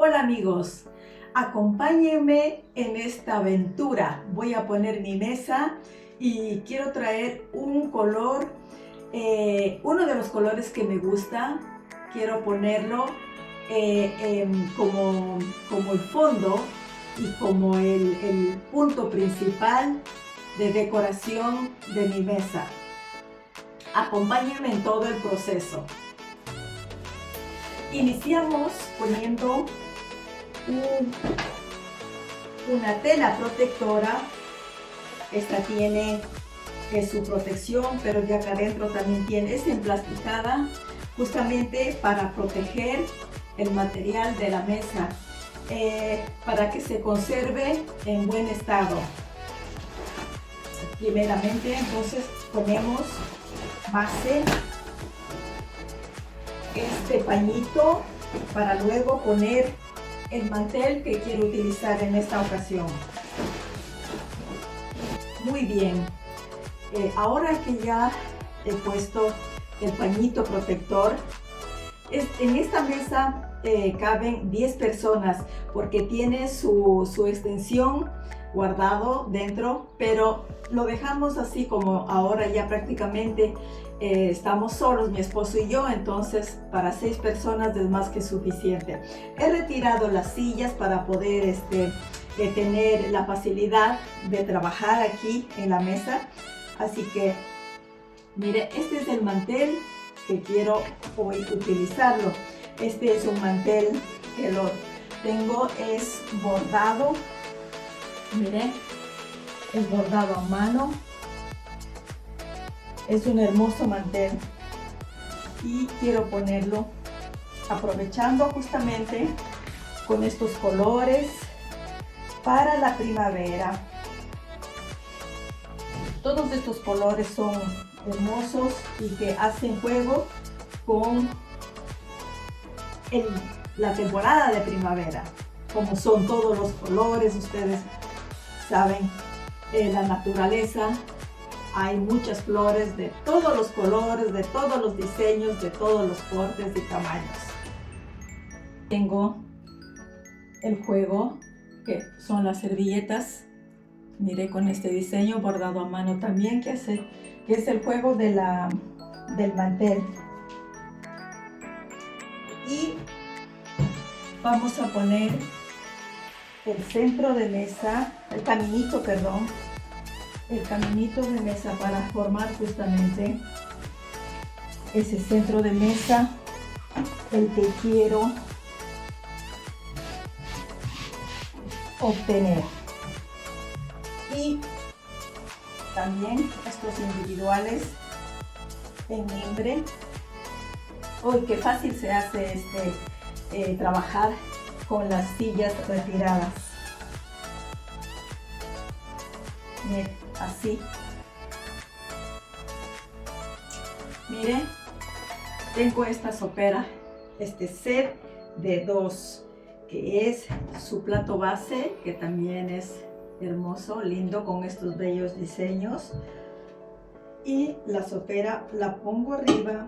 Hola amigos, acompáñenme en esta aventura. Voy a poner mi mesa y quiero traer un color, uno de los colores que me gusta. Quiero ponerlo como el fondo y como el punto principal de decoración de mi mesa. Acompáñenme en todo el proceso. Iniciamos poniendo una tela protectora. Esta tiene su protección, pero ya acá adentro también es emplasticada justamente para proteger el material de la mesa, para que se conserve en buen estado. Primeramente, entonces ponemos base, este pañito, para luego poner el mantel que quiero utilizar en esta ocasión. Muy bien, ahora que ya he puesto el pañito protector, en esta mesa caben 10 personas porque tiene su extensión guardado dentro, pero lo dejamos así como ahora ya prácticamente estamos solos, mi esposo y yo, entonces para 6 personas es más que suficiente. He retirado las sillas para poder tener la facilidad de trabajar aquí en la mesa, así que mire, este es el mantel que quiero hoy utilizarlo. Este es un mantel que lo tengo, es bordado, mire, es bordado a mano. Es un hermoso mantel y quiero ponerlo aprovechando justamente con estos colores para la primavera. Todos estos colores son hermosos y que hacen juego con la temporada de primavera. Como son todos los colores, ustedes saben, la naturaleza. Hay muchas flores de todos los colores, de todos los diseños, de todos los cortes y tamaños. Tengo el juego, que son las servilletas. Mire, con este diseño bordado a mano también, que es el juego del mantel. Y vamos a poner el centro de mesa, el caminito de mesa para formar justamente ese centro de mesa, el que quiero obtener. Y también estos individuales en mimbre. ¡Uy, qué fácil se hace trabajar con las sillas retiradas! Miren, así. Miren, tengo esta sopera, este set de 2, que es su plato base, que también es hermoso, lindo, con estos bellos diseños. Y la sopera la pongo arriba,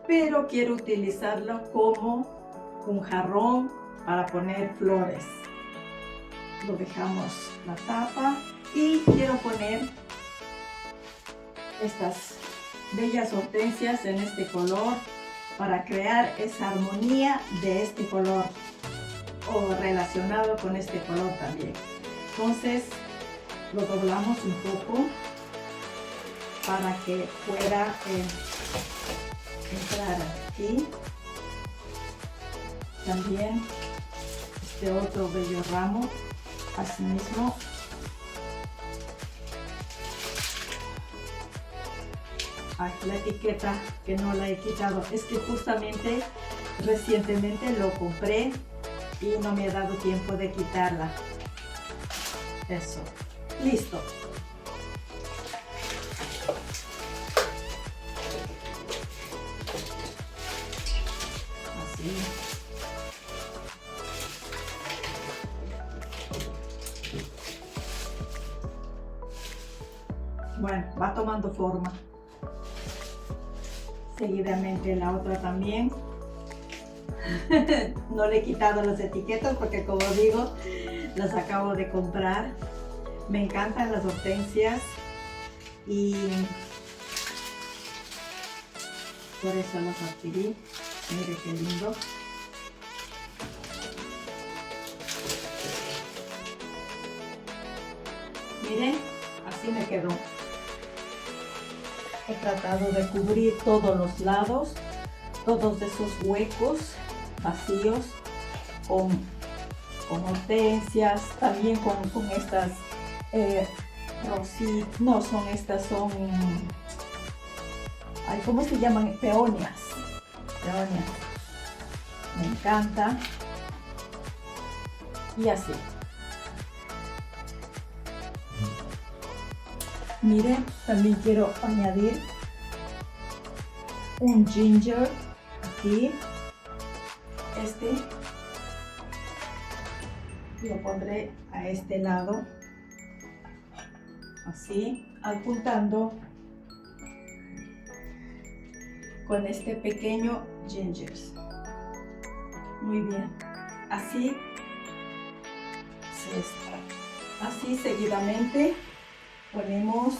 pero quiero utilizarla como un jarrón para poner flores. Lo dejamos la tapa y quiero poner estas bellas hortensias en este color para crear esa armonía de este color o relacionado con este color también. Entonces lo doblamos un poco para que pueda entrar aquí. También este otro bello ramo, así mismo. Ay, la etiqueta que no la he quitado, es que justamente recientemente lo compré y no me ha dado tiempo de quitarla. Eso, listo. Así. Bueno, va tomando forma. Seguidamente la otra también. No le he quitado las etiquetas porque, como digo, las acabo de comprar. Me encantan las hortensias y por eso las adquirí. Mire qué lindo. Miren, así me quedó. He tratado de cubrir todos los lados, todos esos huecos vacíos con hortensias, también con estas rositas, no son estas, son, ay, ¿cómo se llaman? Peonias. Peonias. Me encanta. Y así. Miren, también quiero añadir un ginger aquí. Este lo pondré a este lado, así, apuntando con este pequeño ginger. Muy bien, así, así seguidamente ponemos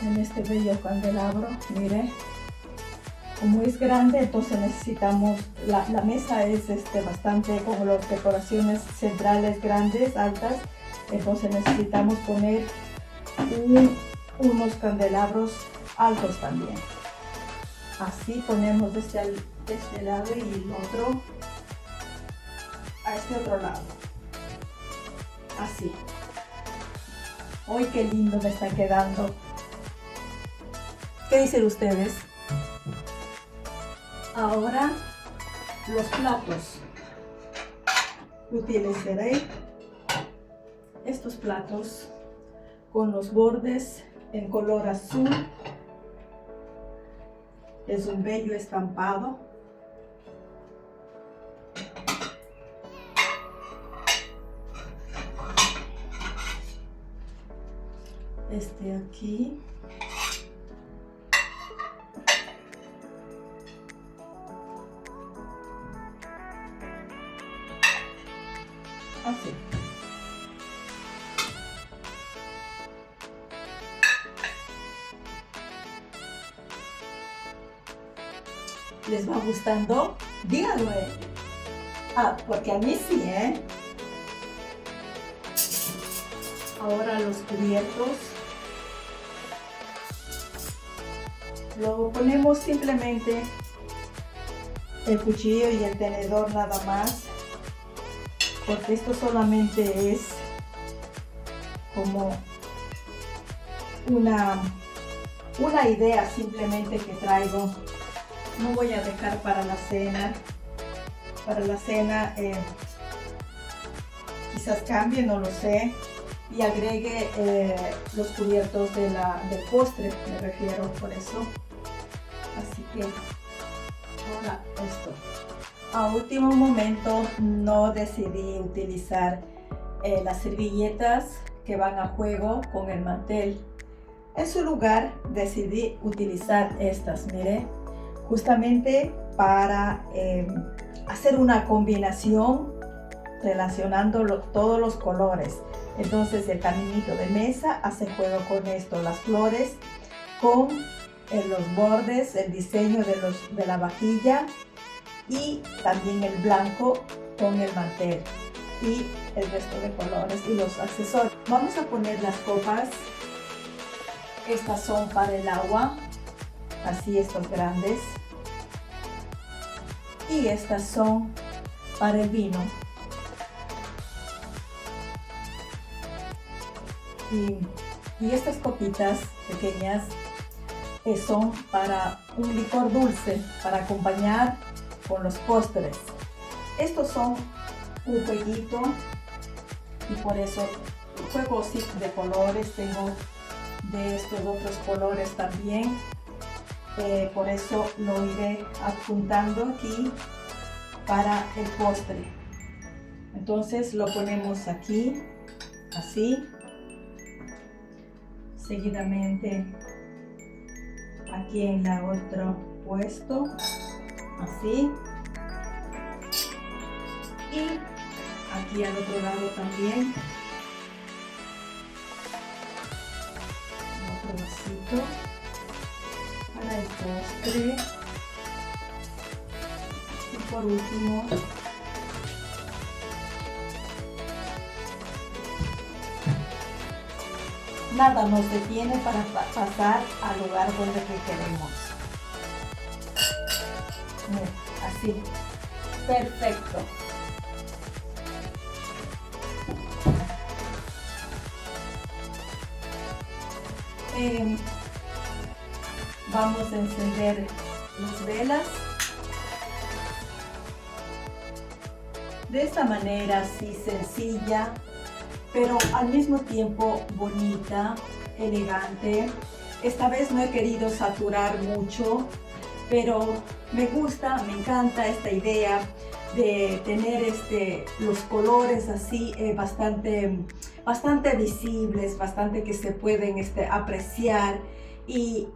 en este bello candelabro. Mire, como es grande, entonces necesitamos, la mesa es bastante con las decoraciones centrales grandes, altas, entonces necesitamos poner unos candelabros altos también. Así ponemos de este lado y el otro a este otro lado. Así. ¡Uy, qué lindo me está quedando! ¿Qué dicen ustedes? Ahora los platos. Utilizaré estos platos con los bordes en color azul. Es un bello estampado. Aquí. Así. ¿Les va gustando? Díganlo. Porque a mí sí, ¿eh? Ahora los cubiertos. Lo ponemos simplemente el cuchillo y el tenedor nada más, porque esto solamente es como una idea simplemente que traigo. No voy a dejar para la cena. Para la cena quizás cambie, no lo sé, y agregue los cubiertos del postre, me refiero, por eso. Así que ahora esto. A último momento no decidí utilizar las servilletas que van a juego con el mantel. En su lugar decidí utilizar estas, mire, justamente para hacer una combinación relacionando todos los colores. Entonces el caminito de mesa hace juego con esto, las flores con los bordes, el diseño de la vajilla y también el blanco con el mantel y el resto de colores y los accesorios. Vamos a poner las copas. Estas son para el agua, así estos grandes, y estas son para el vino. Y estas copitas pequeñas son para un licor dulce, para acompañar con los postres. Estos son un jueguito y por eso juego sí de colores, tengo de estos otros colores también, por eso lo iré adjuntando aquí para el postre. Entonces lo ponemos aquí, así, seguidamente aquí en el otro puesto, así, aquí al otro lado también. Otro vasito para el postre. Y por último, nada nos detiene para pasar al lugar donde queremos. Así. Perfecto. Vamos a encender las velas. De esta manera así sencilla, pero al mismo tiempo bonita, elegante. Esta vez no he querido saturar mucho, pero me gusta, me encanta esta idea de tener los colores así bastante visibles, bastante que se pueden apreciar y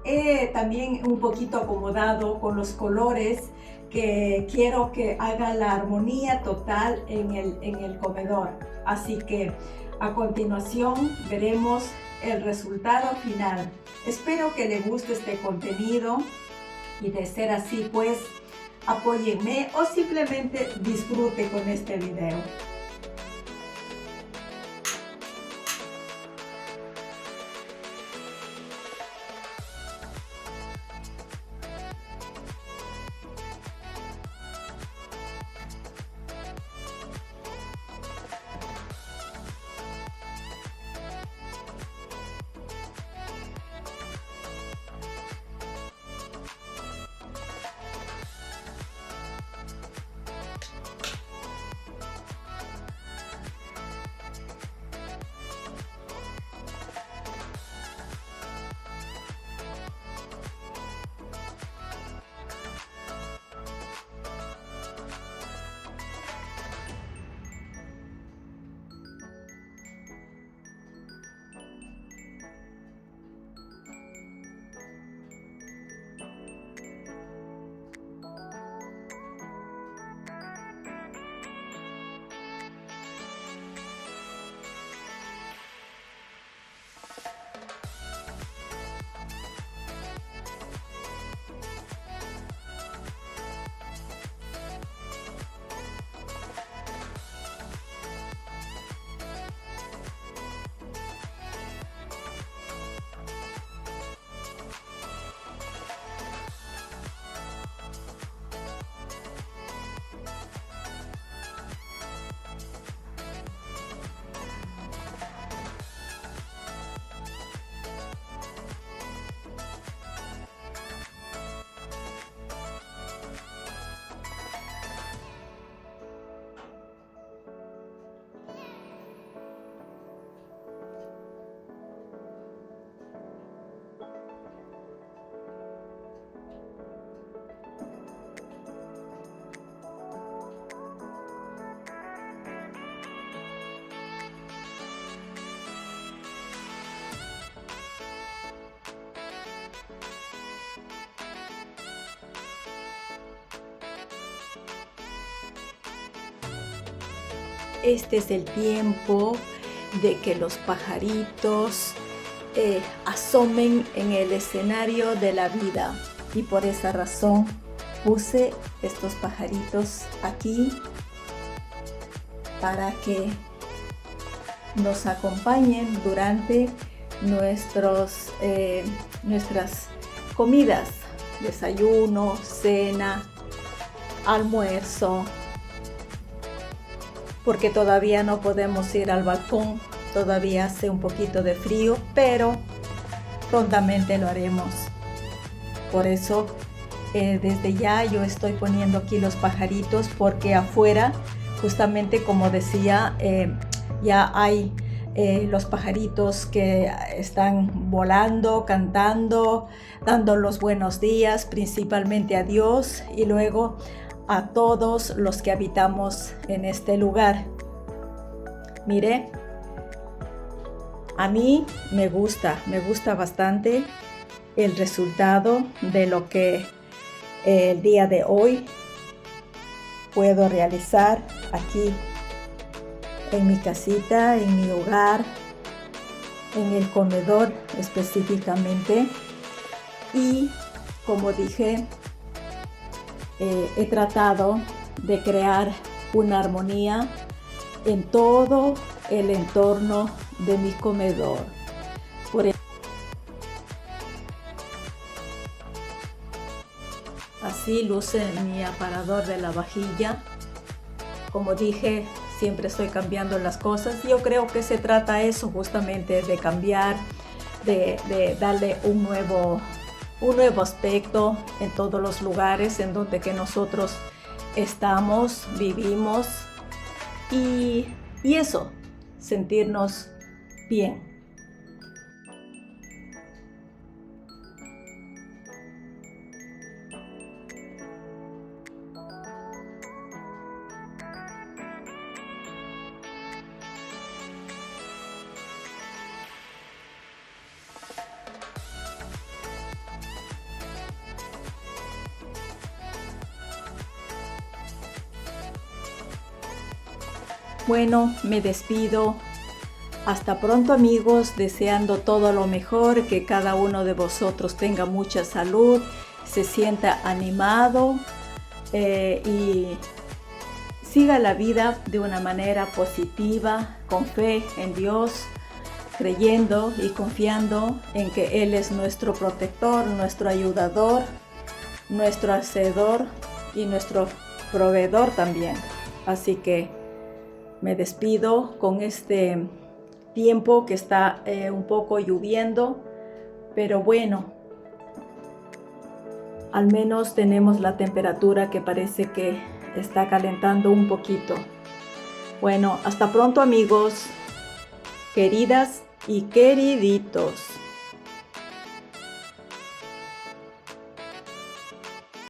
he también un poquito acomodado con los colores que quiero que haga la armonía total en el comedor. Así que a continuación veremos el resultado final. Espero que le guste este contenido y de ser así, pues apóyenme o simplemente disfrute con este video. Este es el tiempo de que los pajaritos asomen en el escenario de la vida, y por esa razón puse estos pajaritos aquí para que nos acompañen durante nuestras comidas, desayuno, cena, almuerzo, porque todavía no podemos ir al balcón, todavía hace un poquito de frío, pero prontamente lo haremos. Por eso desde ya yo estoy poniendo aquí los pajaritos, porque afuera, justamente como decía, ya hay los pajaritos que están volando, cantando, dando los buenos días, principalmente a Dios y luego a todos los que habitamos en este lugar. Mire, a mí me gusta bastante el resultado de lo que el día de hoy puedo realizar aquí en mi casita, en mi hogar, en el comedor específicamente. Y como dije, he tratado de crear una armonía en todo el entorno de mi comedor. Así luce mi aparador de la vajilla. Como dije, siempre estoy cambiando las cosas. Yo creo que se trata eso justamente, de cambiar, de darle un nuevo aspecto en todos los lugares en donde que nosotros estamos, vivimos, y eso, sentirnos bien. Bueno, me despido. Hasta pronto, amigos, deseando todo lo mejor, que cada uno de vosotros tenga mucha salud, se sienta animado y siga la vida de una manera positiva, con fe en Dios, creyendo y confiando en que Él es nuestro protector, nuestro ayudador, nuestro hacedor y nuestro proveedor también. Así que me despido con este tiempo que está un poco lloviendo, pero bueno, al menos tenemos la temperatura que parece que está calentando un poquito. Bueno, hasta pronto, amigos, queridas y queriditos.